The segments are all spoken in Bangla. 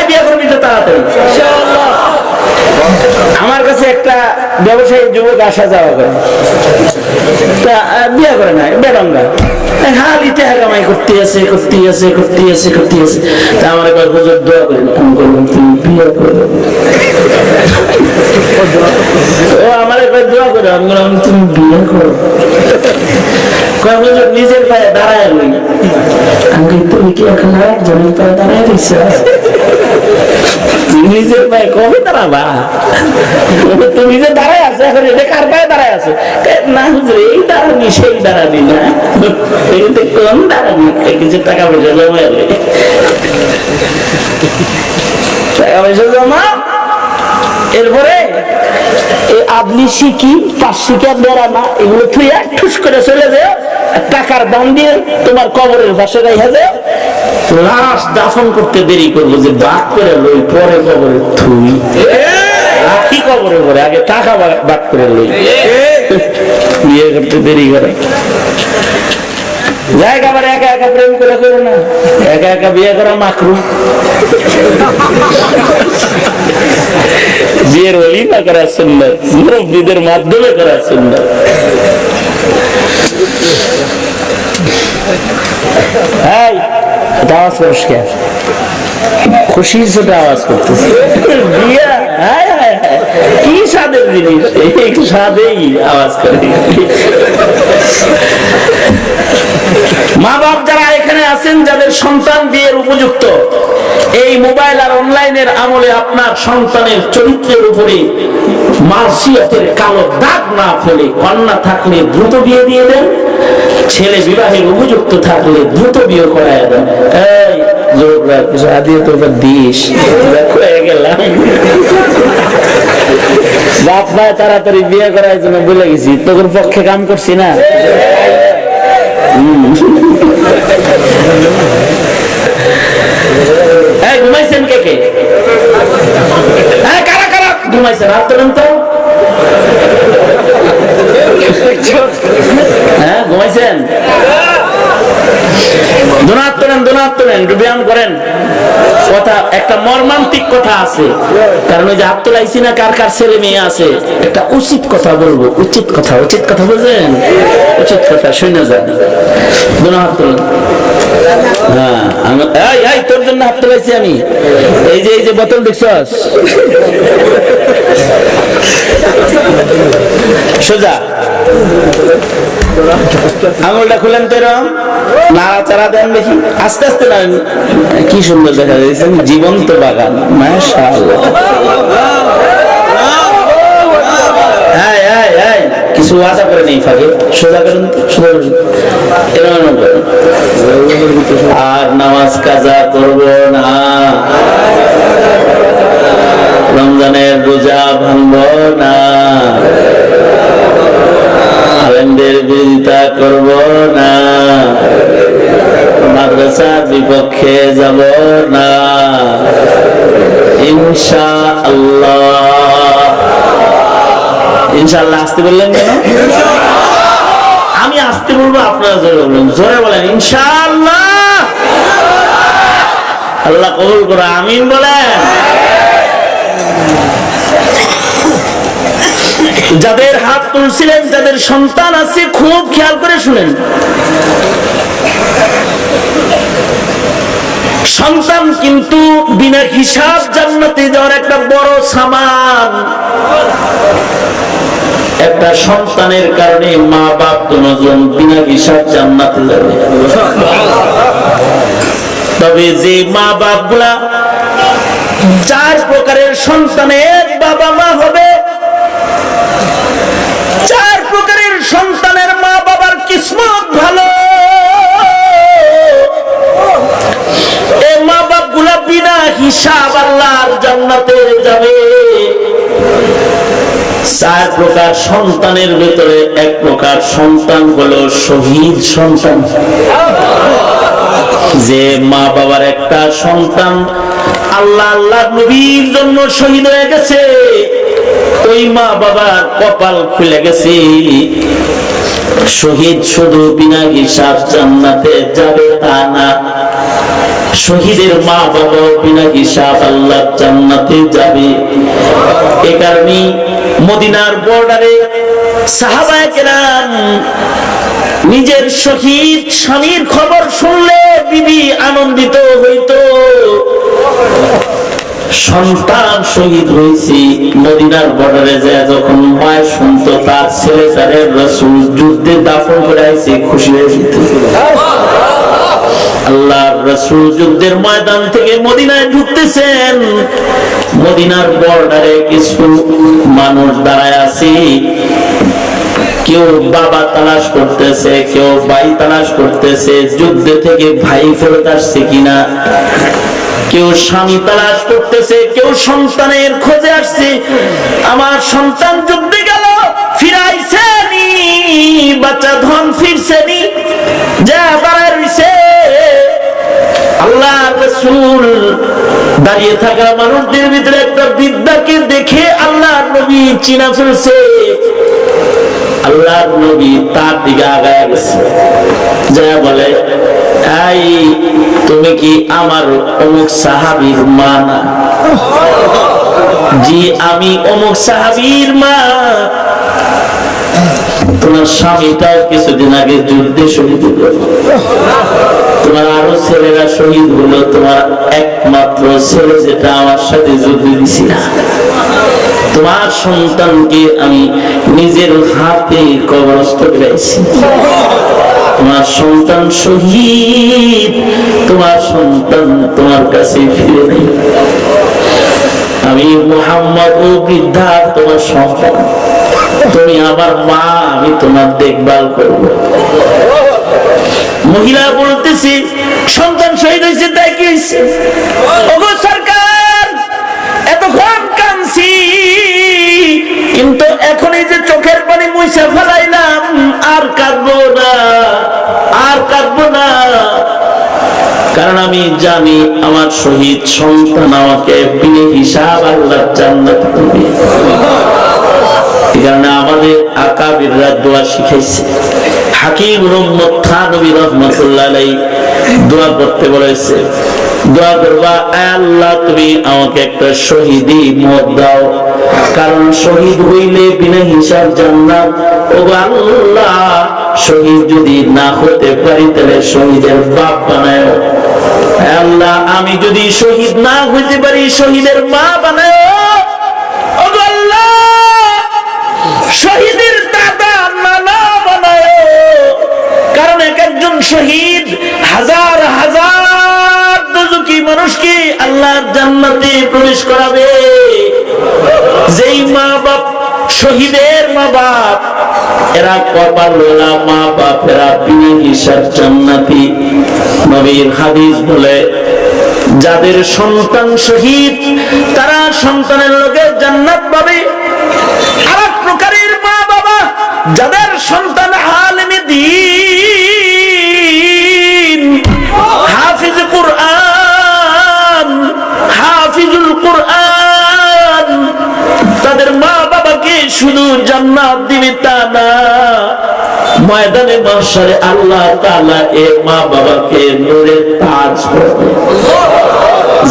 বিয়ে করবি তো তাড়াতাড়ি। আমার কাছে একটা ব্যবসায়ী যুবক আসা যাওয়া করে, তা বিয়ে করে না, বেরঙ্গা হালি টাকা কামাই করতে আছে। তা আমার একবার হুজুর দোয়া করেন, আমি বললাম তুমি বিয়ে করো। ও আমার একবার দোয়া করে, আমি বললাম তুমি বিয়ে করো। হুজুর নিজের পায়ে দাঁড়ায় লই। আমি তুমি কি এখন আরেকজনের পায়ে দাঁড়ায় দিচ্ছ? নিজের পায়ে কবে দাঁড়াবা? তুমি যে দাঁড়ায় আছো এখন, এটা কার পায়ে দাঁড়ায় আছো? না হুজুর এই দাঁড়ানি সেই দাঁড়ানি না, এতে কোন দাঁড়ানি? কিছু টাকা পয়সা জমা এলে, টাকা পয়সা জমা, এরপরে আপনি শিখি 5 শিখা বেড়ানা এগুলো তুই ঠুস করে চলে যায়, টাকার দাম দিয়ে তোমার কবরের পাশে রেখে যায়। লাশ দাফন করতে দেরি করবো যে বাক করে লই, পরে কবরে থুই, রাখি কবরে পরে, আগে টাকা বাক করে লই। বিয়ে করতে দেরি করে জায়গা, আবার একা একা প্রেম করে করো না, একা একা বিয়ে করা মাকরু। বিয়ের ওলিমা করার সুন্নাত, মুরব্বিদের মাধ্যমে করার সুন্নাত। এই আওয়াজ পরিষ্কার, খুশি ছোট আওয়াজ করতেছে। বিয়ে কি স্বাদের জিনিস, একটু স্বাদেই আওয়াজ করে। মা বাপ যারা এখানে আছেন, যাদের সন্তান বিয়ের উপযুক্ত, এই মোবাইল আর অনলাইনের আমলে আপনার সন্তানের চরিত্রের উপরে মাসিয়াতের কালো দাগ না ফেলে, কন্যা থাকলে দ্রুত বিয়ে দিয়ে দেন, ছেলে বিবাহের উপযুক্ত থাকলে দ্রুত বিয়ে করায় দেন। এই জোররা কিছু আদিও তো দিস হয়ে গেলাম, বাপ মায় তাড়াতাড়ি বিয়ে করার জন্য বলে গেছি, তোর পক্ষে কাম করছি না। ঘুমাইছেন কে কে? কারা কারা ঘুমাইছেন? হাত তোলেন তো। হ্যাঁ ঘুমাইছেন? দোনাত তোলেন, ব্যায়াম করেন। কথা একটা মর্মান্তিক কথা আছে, কারণ ওই যে হাত তোলাইছি না, কার কার ছেলে মেয়ে আছে, একটা উচিত কথা বলবো, উচিত কথা বুঝলেন? উচিত কথা শুনে যান। দোনাত তোলেন। হ্যাঁ তোর জন্য হাত তোলাইছি আমি। এই যে বোতল দেখছস, সোজা আঙুলটা খুলেন তো, এরকম নাড়াচাড়া দেন বেশি, আস্তে আস্তে না। কি সুন্দর দেখা যাচ্ছে, জীবন্ত বাগান, মাশাআল্লাহ। কিছু আশা করে নেই ফাঁকে, সোজা করুন, এরকম করেন। আর নামাজ কাজা করব না, রমজানের রোজা ভাঙব না, আলেমদের বিরোধিতা করব না, মাদ্রাসার বিপক্ষে যাব না, ইনশাআল্লাহ। ইনশাআল্লাহ আসতে বললেন কেন? আমি আসতে বলবো, আপনারা জোরে বলবেন, জোরে বলেন ইনশাআল্লাহ। আল্লাহ কবুল করো, আমিন বলেন। যাদের হাত তুলছিলেন, যাদের সন্তান আছে, খুব খেয়াল করে শুনেন। সন্তান কিন্তু বিনা হিসাব জান্নাতে যাওয়ার একটা বড় সামান। একটা সন্তানের কারণে মা বাপ দুজন বিনা হিসাব জান্নাতে যাবে। তবে যে মা বাপ গুলা 4 প্রকারের সন্তানের বাবা মা হবে, 4 প্রকারের সন্তানের মা বাবার কিসমত ভালো। এই মা বাপ গুলা বিনা হিসাব আল্লাহর জান্নাতে যাবে। 4 প্রকার সন্তানের ভেতরে 1 প্রকার সন্তান হলো শহীদ সন্তান। যে মা বাবার একটা সন্তান আল্লাহ নবীর জন্য শহীদ হয়ে গেছে, ওই মা বাবার কপাল খুলে গেছে। শহীদ শুধু বিনা হিসাব জান্নাতে যাবে তা না, শহীদের মা বাবা বিনা হিসাব আল্লাহর জান্নাতে যাবে। এ কারণে মদিনার বর্ডারে সাহাবায়ে কেরাম নিজের শহীদ স্বামীর খবর শুনলে বিবি আনন্দিত হইতো। সন্তান শহীদ হয়েছে, মদিনার বর্ডারে যায় যখন মায়ের শুনতো তার ছেলেটারে রাসূল যুদ্ধে দাফন করে আইছে, খুশি হয়ে যেত। আল্লাহর রাসূল যুদ্ধের ময়দান থেকে মদিনায় ঢুকতেছেন, মদিনার বর্ডারে কিছু মানুষ দাঁড়ায় আছে, কেউ বাবা তালাশ করতেছে, কেউ ভাই তালাশ করতেছে, যুদ্ধ থেকে ভাই ফেরত আসছে কিনা, কেউ স্বামী তালাশ করতেছে, কেউ সন্তানের খোঁজে আসছে, আমার সন্তান যুদ্ধে গেল ফিরাইছে নি, বাচ্চা ধন ফিরছে নি, যা দাঁড়ায় রইছে। আল্লাহর রাসূল দাঁড়িয়ে থাকা মানুষদের ভিতরে একটা বৃদ্ধাকে দেখে আল্লাহর নবী চিনা ফেলছে। আল্লাহর নবী তার দিকে আগায় গেছে, যা বলে, এই তুমি কি আমার অমুক সাহাবীর মা না? জি আমি অমুক সাহাবীর মা। তোমার স্বামীটাও কিছুদিন আগে যুদ্ধে শহীদ হলো, তোমার আরো ছেলেরা শহীদ হলো, তোমার একমাত্র ছেলে যেটা আমার সাথে যুদ্ধে দিছি না, তোমার সন্তানকে আমি নিজের হাতে কবরস্থ করেছি, তোমার সন্তান শহীদ, তোমার সন্তান তোমার কাছে ফিরে নেই। আমি মুহাম্মদ ও বৃদ্ধা তোমার সন্তান, তুমি আমার মা, আমি তোমার দেখভাল করব। মহিলা বলতেছি সন্তান শহীদ হয়েছে, তাই কি হয়েছে? ওগো সরকার, এতক্ষণ কাঁদছি, কিন্তু এখন এই যে চোখের পানি মুছে ফেলাইলাম, আর কাঁদবো না, আর কাঁদবো না, কারণ আমি জানি আমার শহীদ সন্তান আমাকে বিনা হিসাব আল্লাহর জান্নাত দিবে। এই কারণে আমাদের আকাবিররা দোয়া শিখাইছে। হাকিম রহমত থানবী রহমাতুল্লাহ আলাইহি দোয়া করতে বলেছে, দোয়া করবা, আল্লাহ তুমি আমাকে একটা শহীদি মওত দাও, কারণ শহীদ হইলে বিনা হিসাব জান্নাত। ও আল্লাহ, শহীদ যদি না হতে পারি তাহলে শহীদের বাপ বানায়। আল্লাহ আমি যদি শহীদ না হইতে পারি শহীদের মা বানায়। ও আল্লাহ, শহীদের দাদা নানা বানায়, কারণ এক একজন শহীদ হাজার হাজার দুজকি মানুষকে আল্লাহর জান্নাতে প্রবেশ করাবে। যেই মা বাপ শহীদের মা বাপ, এরা কপালওয়ালা মা বাপ, এরা বিনা হিসাব জান্নাতি। নবীর হাদিস বলে, যাদের সন্তান শহীদ তারা সন্তানের লগে জান্নাত পাবে। আরেক প্রকারের মা বাবা, যাদের সন্তান আলেমে দ্বীন, হাফিজ কুরআন, হাফিজুল কুরআন, তাদের মা বাবাকে শুধু জান্নাত দিবে তা না, ময়দানে মাহশারে আল্লাহ তাআলা এ মা বাবাকে নূরের তাজ পরাবে।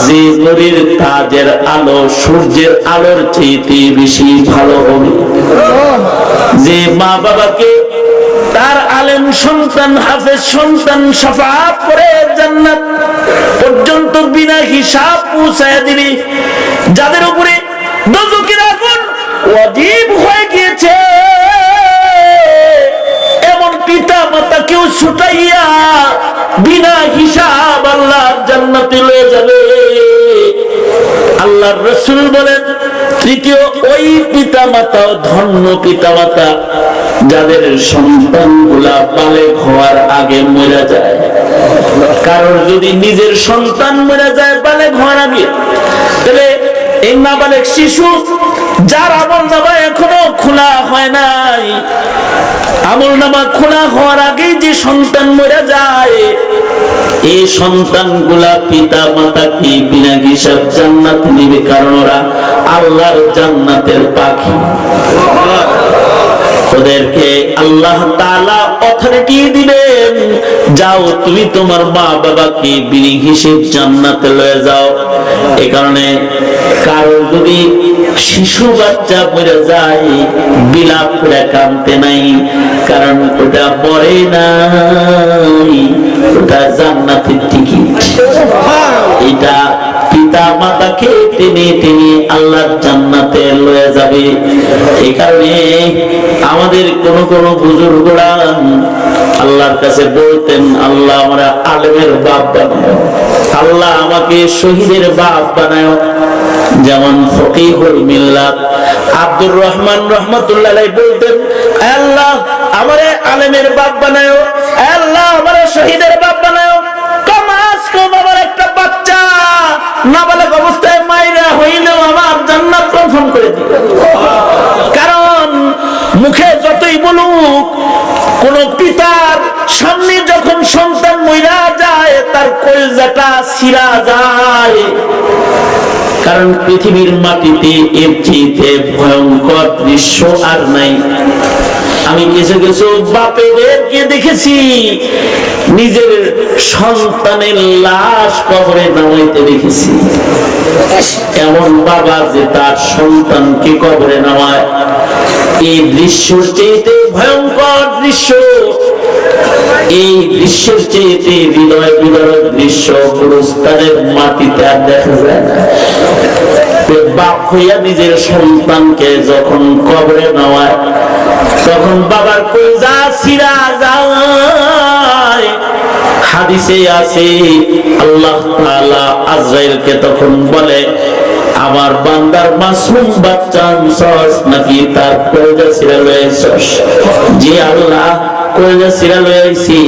যে নূরের তাজের আলো সূর্যের আলোর চেয়ে বেশি ভালো হবে। যে মা বাবাকে তার আলেম সন্তান, হাফেজ সন্তান শাফাআত করে জান্নাত পর্যন্ত বিনা হিসাব পৌঁছায় দিবে। যাদের উপরে দোজখের আগুন ওয়াজিব হয়ে গিয়েছে, এমন পিতা মাতা কেউ ছুটাইয়া বিনা হিসাব আল্লাহর জান্নাতে লয়ে যাবে। আল্লাহর রাসূল বলেন, তৃতীয় ওই পিতা মাতা, ধন্য পিতা মাতা যাদের সন্তানগুলা বালেগ হওয়ার আগে মরে যায়। কারণ যদি নিজের সন্তান মরে যায় বালেগ হওয়ার আগে, তাহলে এই নাবালেগ শিশু যার আমলনামা এখনো খোলা হয় নাই, আমলনামা খোলা হওয়ার আগেই যে সন্তান মরে যায়, এই সন্তানগুলা পিতা মাতা কি বিনা হিসাব জান্নাত নিবে, কারণ ওরা আল্লাহর জান্নাতের পাখি। ওদেরকে আল্লাহ তাআলা অথরিটি দিবেন, যাও তুমি তোমার মা বাবাকে বিনি হিসেব জান্নাতে লয়ে যাও। এই কারণে কারো যদি শিশু বাচ্চা মরে যায় বিলাপ করে কাঁদতে নাই, কারণ ওটা মরে নাই, ওটা জান্নাতের টিকিট। এটা পিতা মাতাকে টেনে টেনে আল্লাহর জান্নাতে লয়ে যাবে। এই কারণে আমাদের কোন কোন বুজুর্গরা আল্লাহর কাছে বলতেন, আল্লাহ আমরা আলেমের বাপ বানাও, আল্লাহ আমাকে শহীদের বাপ বানাও। যেমন ফকিহুল মিল্লাত আব্দুর রহমান রহমাতুল্লাহ আলাইহি বলতেন, আল্লাহ আমারে আলেমের বাপ বানাও, আল্লাহ আমারে শহীদের বাপ বানাও। কমাস কম আমার একটা বাচ্চা নাবালক অবস্থায় মাইরা হইলেও আমার জান্নাত কনফার্ম করে দিবে। কারণ মুখে যতই বলুক, কোন পিতার সামনে যখন সন্তান মইরা যায় তার কলিজাটা ছিঁড়া যায়। কারণ পৃথিবীর মাটিতে এর চেয়ে ভয়ঙ্কর দৃশ্য আর নাই। আমি কিছু কিছু বাপেদেরকে দেখেছি নিজের সন্তানের লাশ কবরে নামাইতে দেখেছি। এমন বাবা যে তার সন্তানকে কবরে নামায়, এই দৃশ্যের চেয়ে ভয়ঙ্কর দৃশ্য, এই দৃশ্যের চেয়ে হৃদয় বিদারক দৃশ্য পুরস্কারের মাটিতে আর দেখা যায় না। বাপ হইয়া নিজের সন্তানকে যখন কবরে নেওয়ায় তখন বাবার কলিজা ছিঁড়া যায়। হাদিসে আছে আল্লাহ তাআলা আজরাইলকে তখন বলে, আমার বান্দার মাসুম বাচ্চা আনছস নাকি তার কলিজা ছিঁড়া লয়েছস? জি আল্লাহ, কলিজা ছিঁড়া লয়েছি,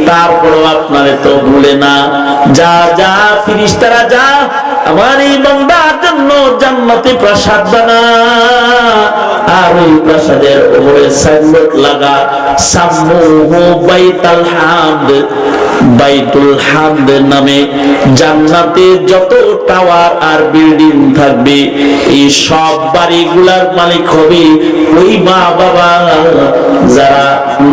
তারপরও আপনারে তো ভুলে না। যা যা ফেরেশতারা যা, আমার এই বান্দার জন্য জান্নাতে প্রাসাদ বানা, আর ওই প্রাসাদের উপরে সাইনবোর্ড লাগা, সাম্মুহু বাইতুল হামদ, বাইতুল হামদ নামে জান্নাতে যত টাওয়ার আর বিল্ডিং থাকবে এই সব বাড়িগুলার মালিক হবে ওই মা বাবা যারা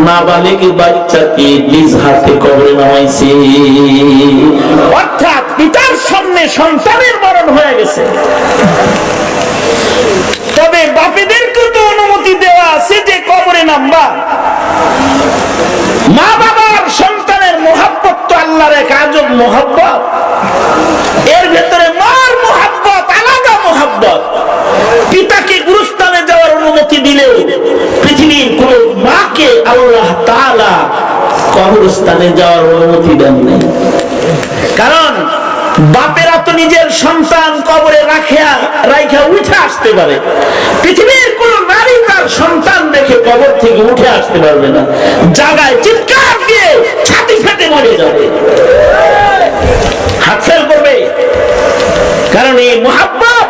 নাবালিগ বাচ্চাকে নিজ হাতে কবরে নামাইছে। অর্থাৎ পিতার সামনে সন্তানের মরণ হয়ে গেছে। তবে বাপেদেরকে তো অনুমতি দেওয়া আছে যে কবরে নামবা। মা বাবার সন্তানের মোহাব্বত তো আল্লাহর এক আজব মোহাব্বত। এর ভেতরে মার মোহাব্বত আলাদা মোহাব্বত। পিতাকে গুরুস্থানে যাওয়ার অনুমতি দিলেও পৃথিবীর কোন মাকে আল্লাহ তাআলা কবরস্থানে যাওয়ার অনুমতি দেন নাই। কারণ বাপেরা তো নিজের সন্তান কবরে রাইখা উঠে আসতে পারে, পৃথিবীর কোন নারী তার সন্তান দেখে কবর থেকে উঠে আসতে পারবে না, জায়গায় চিৎকার দিয়ে ছাতি ফেটে মরে যাবে, হাত ফেল করবে। কারণ এই মোহাব্বত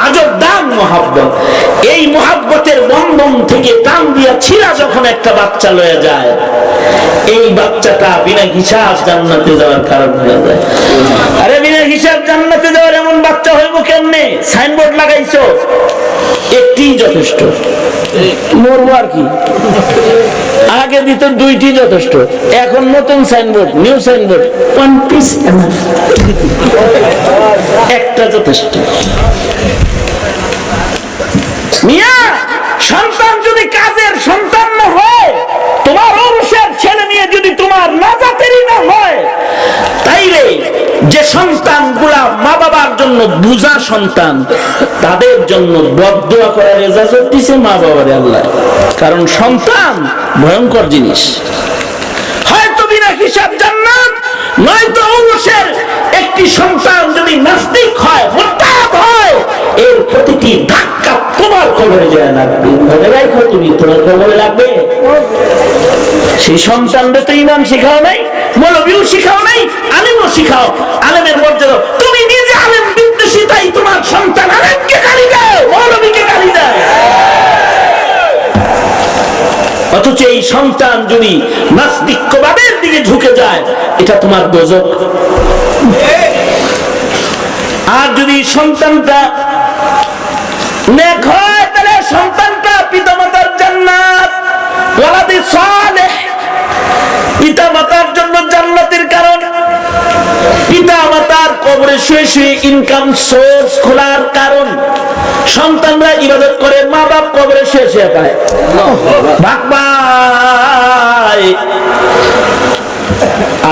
আজব দাম মোহাব্বত। এই মোহাব্বতের বন্ধন থেকে টান দিয়া ছিঁড়া যখন একটা বাচ্চা লয়ে যায়, এই বাচ্চাটা বিনা হিসাব জান্নাতে যাওয়ার কারণ হয়ে যায়। আরে বিনা হিসাব জান্নাতে যাওয়ার এমন বাচ্চা হইব কেমনে? সাইনবোর্ড লাগাইছো, একটি যথেষ্ট, মরবো আর কি। আগে দিত দুইটি যথেষ্ট, এখন নতুন signboard, new signboard, one piece একটা যথেষ্ট। মিয়া, সন্তান যদি কাজের সন্তান না হয়, তোমার অংশের ছেলে নিয়ে যদি তোমার নাজাতেরই না হয়, তাইলে যে সন্তান গুলা মা বাবার জন্য বুঝা সন্তান, তাদের জন্য বদদুয়া করার ইজাজত দিয়েছে মা বাবারে আল্লাহ। কারণ সন্তান ভয়ঙ্কর জিনিস। হয়তো বিনা হিসাব জান্নাত, নয়তো অংশের একটি সন্তান যদি নাস্তিক হয়, মুরতাদ হয়, এর প্রতিটি ধাক্কা তোমার কবরে যায় লাগবে। মনে রাখো, তুমি তোমার কবরে লাগবে। সেই সন্তানদের তো ইমান শিখাও নাই, মৌলবীও শিখাও নাই, আলেমও শিখাও। আলেমের মর্যাদা, তুমি নিজে আলেম বিদ্বেষী, তাই তোমার সন্তান আলেমকে গালি দেয়, মৌলবীকে গালি দেয়। অথচ এই সন্তান যদি নাস্তিক্যবাদের দিকে ঝুঁকে যায়, এটা তোমার দোজখ। আর যদি সন্তানটা নেক হয়, তাহলে সন্তানটা পিতামাতার জান্নাত। ওয়ালাদি সালেহ, পিতা মাতার জন্য জান্নাতের কারণ। পিতা মাতার কবরে শুয়ে শুয়ে ইনকাম সোর্স খোলার কারণ। সন্তানরা ইবাদত করে, মা বাপ কবরে শুয়ে শুয়ে পায়। ভাগ ভাই,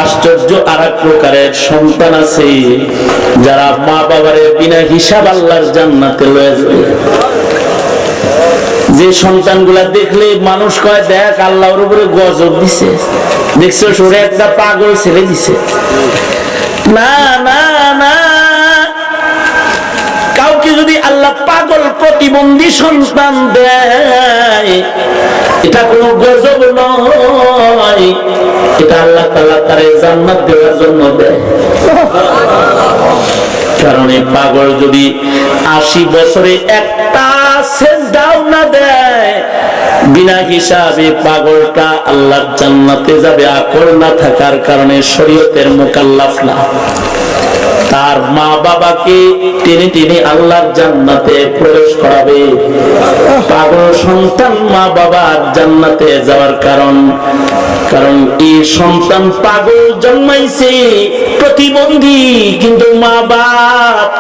আশ্চর্য আর এক প্রকারের সন্তান আছে যারা মা বাবারে বিনা হিসাব আল্লাহর জান্নাতে লয়ে যাবে। যে সন্তানগুলা দেখলে মানুষ কয় দেখ আল্লাহর উপরে গজব দিছে, দেখছো সরে একটা পাগল ছেলে দিছে। না না না, কাউকে যদি আল্লাহ পাগল প্রতিবন্ধী সন্তান দেয়, এটা কোনো গজব নয়, এটা আল্লাহ তাআলা তার জান্নাত দেওয়ার জন্য দেয়। কারণ এই পাগল যদি 80 বছরে একটা সেজদাও না দেয়, বিনা হিসাবে পাগলটা আল্লাহর জান্নাতে যাবে। আকল না থাকার কারণে শরীয়তের মুকাল্লাফ না। তার মা বাবাকে টেনে টেনে আল্লাহর জান্নাতে প্রবেশ করাবে। পাগল সন্তান মা বাবার জান্নাতে যাওয়ার কারণ এই সন্তান পাগল জন্মাইছে প্রতিবন্ধী, কিন্তু মা বাপ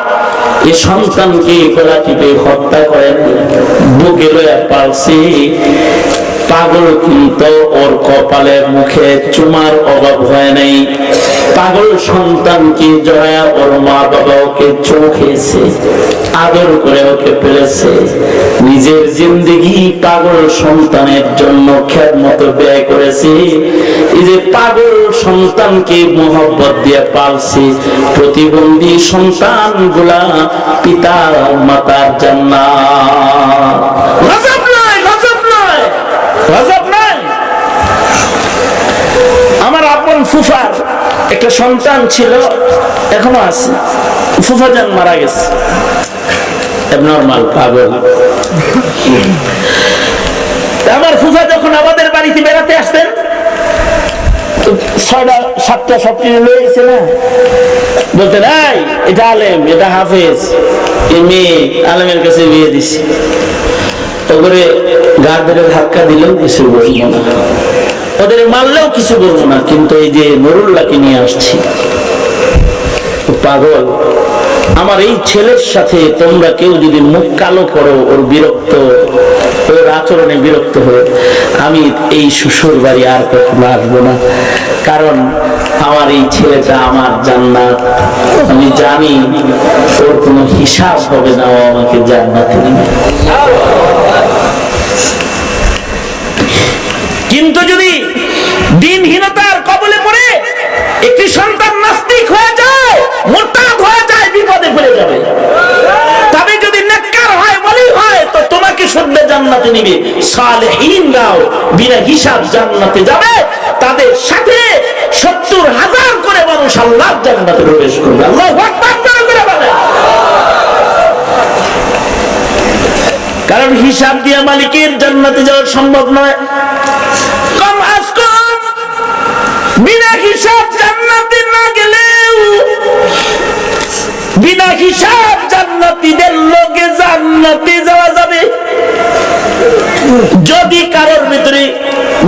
এই সন্তানকে গলা টিপে হত্যা করেন, বুকে লইয়া পালছে। পাগল কিন্তু ওর কপালে মুখে চুমার অভাব হয় নাই। পাগল সন্তানকে জড়ায়া ওর মা বাবা ওকে চোখেছে, আদর করে ওকে পেলেছে। নিজের জিন্দেগি পাগল সন্তানের জন্য খেদমত ব্যয় করেছে। এই যে পাগল সন্তানকে মোহব্বত দিয়ে পালছে, প্রতিবন্ধী সন্তান গুলা পিতা মাতার জান্নাত। গজব নয়, গজব নয়, গজব নয়। আমার আপন ফুফার একটা সন্তান ছিল, এখনো আছে। ফুফা জান মারা গেছে, নরমাল পাগল। আমার ফুফা যখন আমাদের বাড়িতে বেড়াতে আসতেন, 6টা-7টা সবটি লয়েছে না, বলতেন এই এটা আলেম, এটা হাফেজ, এই মেয়ে আলেমের কাছে বিয়ে দিছি। ওপরে গা ধরে ধাক্কা দিলেও কিছু বলবো না, ওদের মারলেও কিছু বলবো না, কিন্তু এই যে নুরুল্লাহকে নিয়ে আসছি, পাগল। আমার এই ছেলের সাথে তোমরা কেউ যদি মুখ কালো করো, ওর বিরক্ত, ওর আচরণে বিরক্ত হয়ে, আমি এই শ্বশুর বাড়ি আর কখনো আসবো না। কারণ আমার এই ছেলেটা আমার জান্নাত, আমি জানি ওর কোনো হিসাব হবে না, ও আমাকে জান্নাতে দিবে। কিন্তু যদি দিনহীনতার কবলে পড়ে একটি সন্তান নাস্তিক হয়ে যায়, মুরতাদ হয়ে যায়, বিপদে পড়ে যাবে। তবে যদি নেককার হয়, ওলি হয়, তো তোমাকে শুদ্ধ জান্নাতে নিবে। সালেহীনরাও বিনা হিসাব জান্নাতে যাবে, তাদের সাথে 70,000 করে মানুষ আল্লাহর জান্নাতে প্রবেশ করবে। আল্লাহু আকবার করে বলে। কারণ হিসাব দিয়ে মালিকের জান্নাতে যাওয়া সম্ভব নয়। কম আজ কম বিনা হিসাব জান্নাতে না গেলেও বিনা হিসাব জান্নাতীদের লোকে জান্নাতে যাওয়া যাবে। যদি কারোর ভিতরে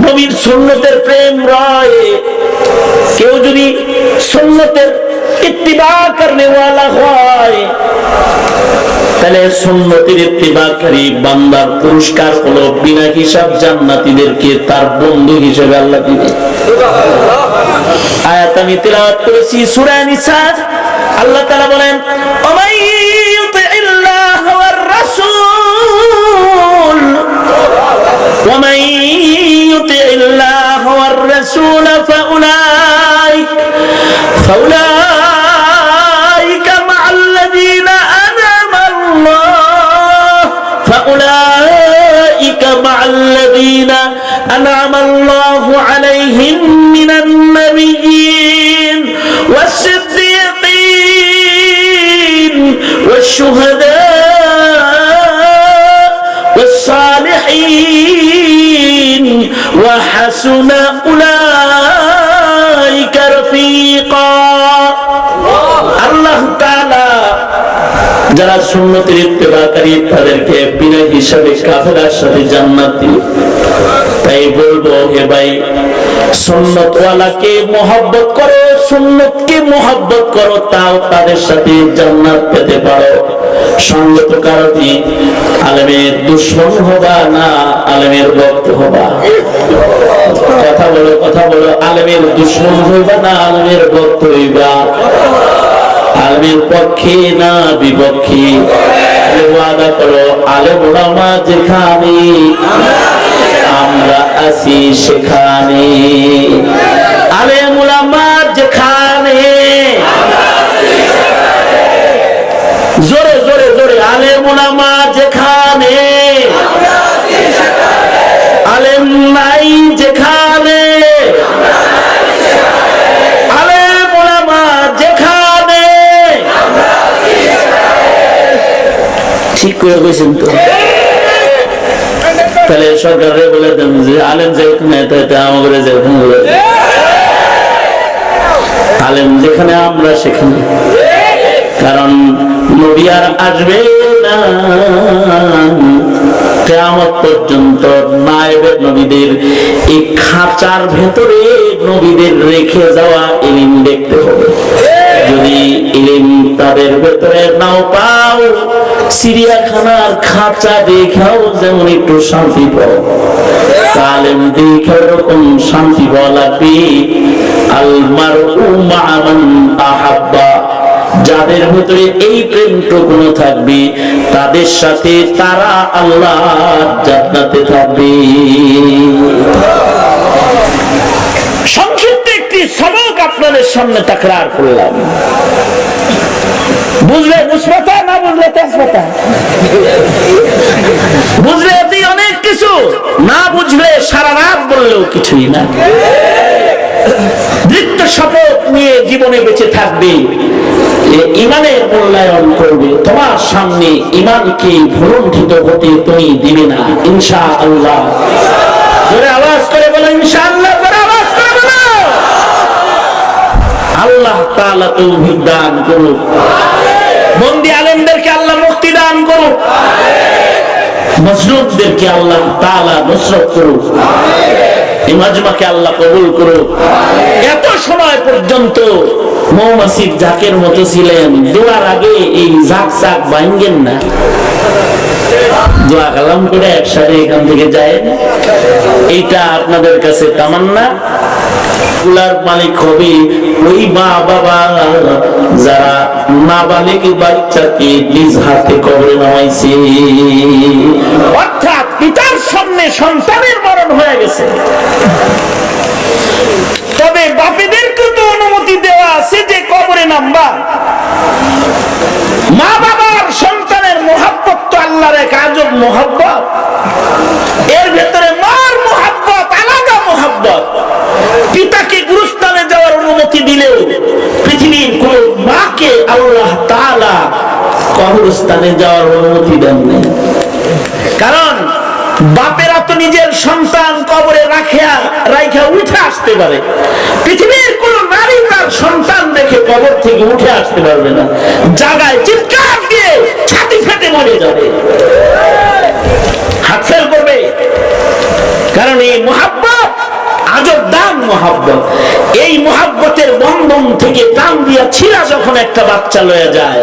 নবীর সুন্নতের প্রেম রয়, কেউ যদি সুন্নতের ইত্তিবা করনে ওয়ালা হয়, তাহলে সুন্নতের ইত্তিবাকারী বান্দার পুরস্কার হলো বিনা হিসাব জান্নাতীদেরকে তার বন্ধু হিসেবে আল্লাহ দিবে। আয়াত আমি তেলাওয়াত করেছি সূরা নিসা। আল্লাহ তাআলা বলেন, ওমাই ইউতিল্লাহ ওয়ার রাসূল, ওমাই ইউতিল্লাহ ওয়ার রাসূল ফাউলাইকা মা'আল্লাযীনা فأولئك مع الذين أنعم الله عليهم من النبيين والصديقين والشهداء والصالحين وحسن أولئك رفيقا। الله تعالى যারা সুন্নতের ইত্তেবাকারী তাদেরকে বিনা হিসাবে কাফেলার সাথে জান্নাত দিবে। তাই বলবো হে ভাই, সুন্নতওয়ালাকে মহব্বত করো, সুন্নতকে মহব্বত করো, তাও তাদের সাথে জান্নাত পেতে পারো। সঙ্গত কারণে আলেমের দুশমন হবা না, আলেমের ভক্ত হবা। কথা বলো, কথা বলো। আলেমের দুশমন হইবা না, আলেমের ভক্ত হইবা। আলেমের পক্ষে না বিপক্ষে। ওয়াদা করো, আলেম ওলামা যেখানে আমরা আছি সেখানে, আলেম ওলামা যেখানে, জোরে জোরে জোরে, আলেম ওলামা যেখানে, আলেম নাই যেখানে, আলেম ওলামা যেখানে। ঠিক করে কইছেন তো? তাহলে সরকারে বলে দেন যে আলেম যেখানে আমাদের যেখানে, আলেম যেখানে আমরা সেখানে। কারণ নবী আর আসবে না কিয়ামত পর্যন্ত, নায়েবে নবীদের এই খাঁচার ভেতরে নবীদের রেখে যাওয়া ইলম দেখতে হবে। যদি ইলম তাদের ভেতরে নাও পাও, চিড়িয়াখানার খাঁচা দেখাও যেমন একটু শান্তি পাও, আলেম দেখে ওরকম শান্তি পাওয়া লাগবে। আল মারউ মা মান আহাব্বা, যাদের ভিতরে এই প্রেমটুকু থাকবে তাদের সাথে তারা আল্লাহর জান্নাতে থাকবে। সংক্ষিপ্ত একটি সবক আপনাদের সামনে তাকরার করলাম। বুঝলে বুঝপাতা, না বুঝলে তেজপাতা। বুঝলে এতে অনেক কিছু, না বুঝলে সারা রাত বললেও কিছুই না। দৃঢ় শপথ নিয়ে জীবনে বেঁচে থাকবে, ইমানের মূল্যায়ন করবে। তোমার সামনে ইমানকে ভুলুণ্ঠিত হতে তুমি দিবে না, ইনশাআল্লাহ। জোরে আওয়াজ করে বলো ইনশাআল্লাহ, জোরে আওয়াজ করে বলো। আল্লাহ তাআলা তৌফিক দান করুন, বন্দি আলেমদেরকে আল্লাহ মুক্তি দান করুন, মজলুমদেরকে আল্লাহ তাআলা নসরত করুন, এই মাজমাকে আল্লাহ কবুল করুন। এত সময় পর্যন্ত মৌমাছির ঝাঁকের মতো ছিলেন, দোয়ার আগে এই ঝাঁক ঝাঁক ভাঙ্গেন না, দোয়া কালাম করে একসাথে এখান থেকে যায়। এইটা আপনাদের কাছে তামান্না। গুলার মালিক হবে ওই মা বাবা যারা নাবালিগ বাচ্চাকে নিজ হাতে কবরে নামাইছে, অর্থাৎ পিতার সামনে সন্তানের মরণ হয়ে গেছে। তবে বাপেদেরকে তো অনুমতি দেওয়া আছে যে কবরে নামবা। মা বাবার সন্তানের মোহাব্বত তো আল্লাহর এক আজব মোহাব্বত। এর ভেতরে মার মোহাব্বত আলাদা মোহাব্বত। পিতাকে গুরুস্থানে যাওয়ার অনুমতি দিলেও পৃথিবীর কোন মাকে আল্লাহ তাআলা কবরস্থানে যাওয়ার অনুমতি দেন না। কারণ বাপেরা তো নিজের সন্তান কবরে রাখা উঠে আসতে পারে, পৃথিবীর কোন নারী তার সন্তান দেখে কবর থেকে উঠে আসতে পারবে না, জায়গায় চিৎকার দিয়ে ছাতি ফেটে মরে যাবে, হাত ফেল করবে। কারণ এই মোহাব্বত আজব দাম মোহাব্বত। এই মোহাব্বতের বন্ধন থেকে টান দিয়া ছিঁড়া যখন একটা বাচ্চা লয়ে যায়,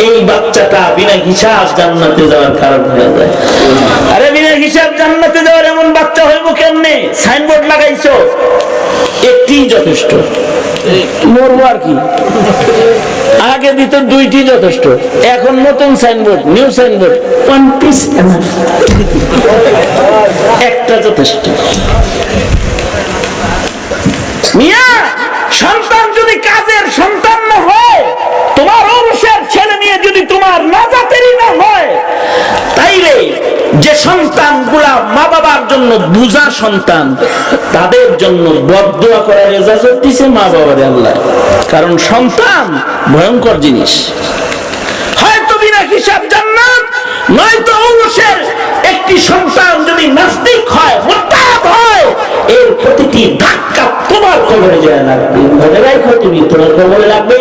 এই বাচ্চাটা বিনা হিসাব জান্নাতে যাওয়ার কারণ হয়ে যায়। আরে বিনা হিসাব জান্নাতে যাওয়ার এমন বাচ্চা হইব কেমনে? সাইনবোর্ড লাগাইছো, একটি যথেষ্ট, মরবো আর কি। আগে দিত দুইটি যথেষ্ট, এখন নতুন signboard, new signboard, one piece একটা যথেষ্ট। মিয়া, সন্তান যদি কাজের সন্তান না হয়, তোমার অংশের ছেলে নিয়ে যদি তোমার নাজাতেরই না হয়, তাইলে যে সন্তান গুলা মা বাবার জন্য বুঝা সন্তান, তাদের জন্য বদদুয়া করার ইজাজত দিয়েছে মা বাবারে আল্লাহ। কারণ সন্তান ভয়ঙ্কর জিনিস, হয়তো বিনা হিসাব জান্নাত, নয়তো অংশের একটি সন্তান যদি নাস্তিক হয়, মুরতাদ হয়, এর প্রতিটি ধাক্কা তোমার কবরে যায় লাগবে। মনে রাখো, তুমি তোমার কবরে লাগবে।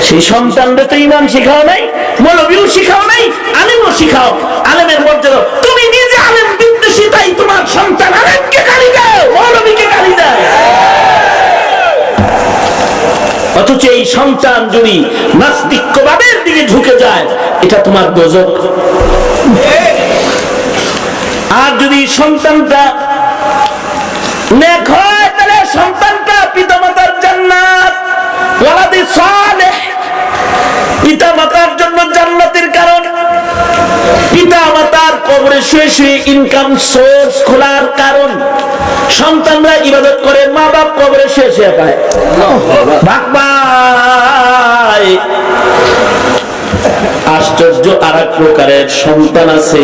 সেই সন্তানদের তো ইমান শিখাও নাই, মৌলবীও শিখাও নাই, আলেমও শিখাও। আলেমের মর্যাদা, তুমি নিজে আলেম বিদ্বেষী তাই তোমার সন্তান আরেককে গালি দেয়, মৌলবীকে গালি দেয়। অথচ এই সন্তান যদি নাস্তিক্যবাদের দিকে ঝুঁকে যায়, এটা তোমার দোজখ। আর যদি সন্তানটা নেক হয়, তাহলে সন্তানটা পিতামাতার জান্নাত, ওয়ালাদি সালেহ, পিতামাতার জন্য জান্নাতের কারণ। পিতামাতার কবরে শুয়ে শুয়ে ইনকাম সোর্স খোলার কারণ। সন্তানরা ইবাদত করে, মা বাপ কবরে শুয়ে শুয়ে পায়। ভাই, আশ্চর্য আর এক প্রকারের সন্তান আছে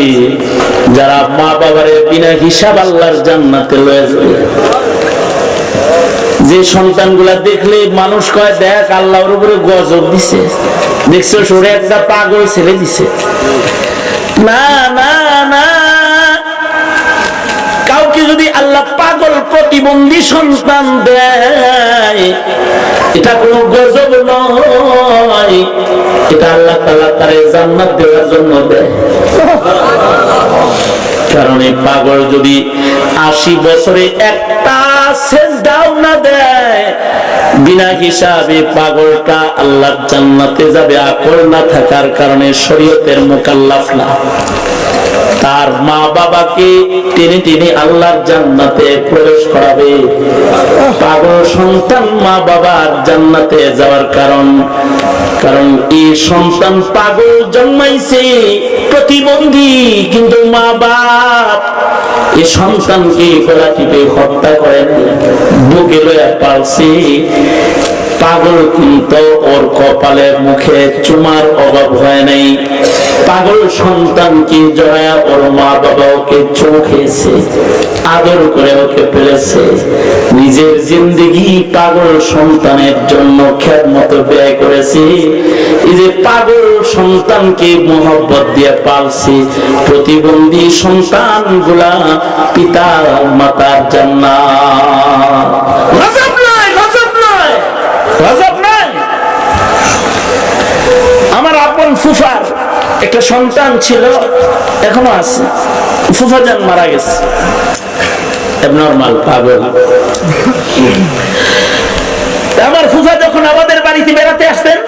যারা মা বাবারে বিনা হিসাব আল্লাহর জান্নাতে লয়ে যাবে। যে সন্তানগুলা দেখলে মানুষ কয়, দেখ আল্লাহর উপরে গজব দিছে, দেখছো সরে একটা পাগল ছেলে দিছে। না না না, কাউকে যদি আল্লাহ পাগল প্রতিবন্ধী সন্তান দেয়, এটা কোনো গজব নয়, এটা আল্লাহ তাআলা তার জান্নাত দেওয়ার জন্য দেয়। কারণ এই পাগল যদি 80 বছরে একটা সেজদাও না দেয়, বিনা হিসাবে পাগলটা আল্লাহর জান্নাতে যাবে। আকল না থাকার কারণে শরীয়তের মুকাল্লাফ না। তার মা বাবাকে টেনে টেনে আল্লাহর জান্নাতে প্রবেশ করাবে। পাগল সন্তান মা বাবার জান্নাতে যাওয়ার কারণ এই সন্তান পাগল জন্মাইছে প্রতিবন্ধী, কিন্তু মা বাপ এই সন্তানকে গলা টিপে হত্যা করেন, বুকে লইয়া পালছে। পাগল কিন্তু ওর কপালে মুখে চুমার অভাব হয় নাই। পাগল সন্তানকে জড়ায়া ওর মা বাবা ওকে চোখেছে, আদর করে ওকে পেলেছে। নিজের জিন্দেগি পাগল সন্তানের জন্য খেদমত ব্যয় করেছে। এই যে পাগল সন্তানকে মোহব্বত দিয়ে পালছে, প্রতিবন্ধী সন্তান গুলা পিতা মাতার জান্নাত। গজব নয়, গজব নয়, গজব নয়। আমার আপন ফুফার একটা সন্তান ছিল, এখনো আছে। ফুফা জান মারা গেছে, নরমাল পাগল। আমার ফুফা যখন আমাদের বাড়িতে বেড়াতে আসতেন,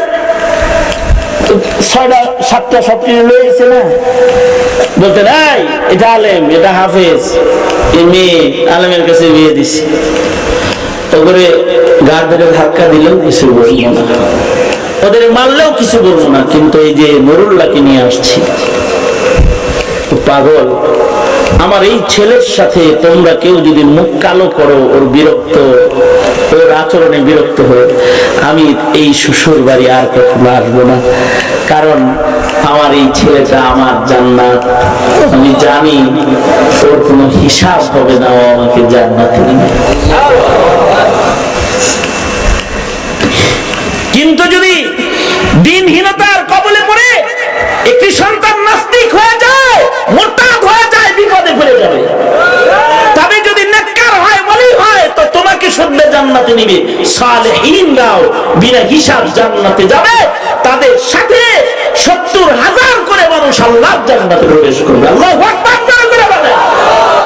6টা-7টা সবকিছু লয়েছে না, বলতেন এটা আলেম, এটা হাফেজ, এই মেয়ে আলেমের কাছে বিয়ে দিছি। ওপরে গাড় ধরে ধাক্কা দিলেও কিছু বলবো না, ওদের মারলেও কিছু বলবো না, কিন্তু এই যে নুরুল্লাহকে নিয়ে আসছি, পাগল। আমার এই ছেলের সাথে তোমরা কেউ যদি মুখ কালো করো, ওর বিরক্ত, ওর আচরণে বিরক্ত হয়ে, আমি এই শ্বশুর বাড়ি আর কখনো আসবো না। কারণ আমার এই ছেলেটা আমার জান্নাত, আমি জানি ওর কোনো হিসাব হবে না, ও আমাকে জান্নাতে দিবে। কিন্তু যদি দিনহীনতার কবলে পড়ে একটি সন্তান নাস্তিক হয়ে যায়, মুরতাদ হয়ে যায়, বিপদে পড়ে যাবে। তবে যদি নেককার হয়, ওলি হয়, তো তোমাকে শুদ্ধ জান্নাতে নিবে। সালেহীনরাও বিনা হিসাব জান্নাতে যাবে, তাদের সাথে 70,000 করে মানুষ আল্লাহর জান্নাতে প্রবেশ করবে। আল্লাহু আকবার।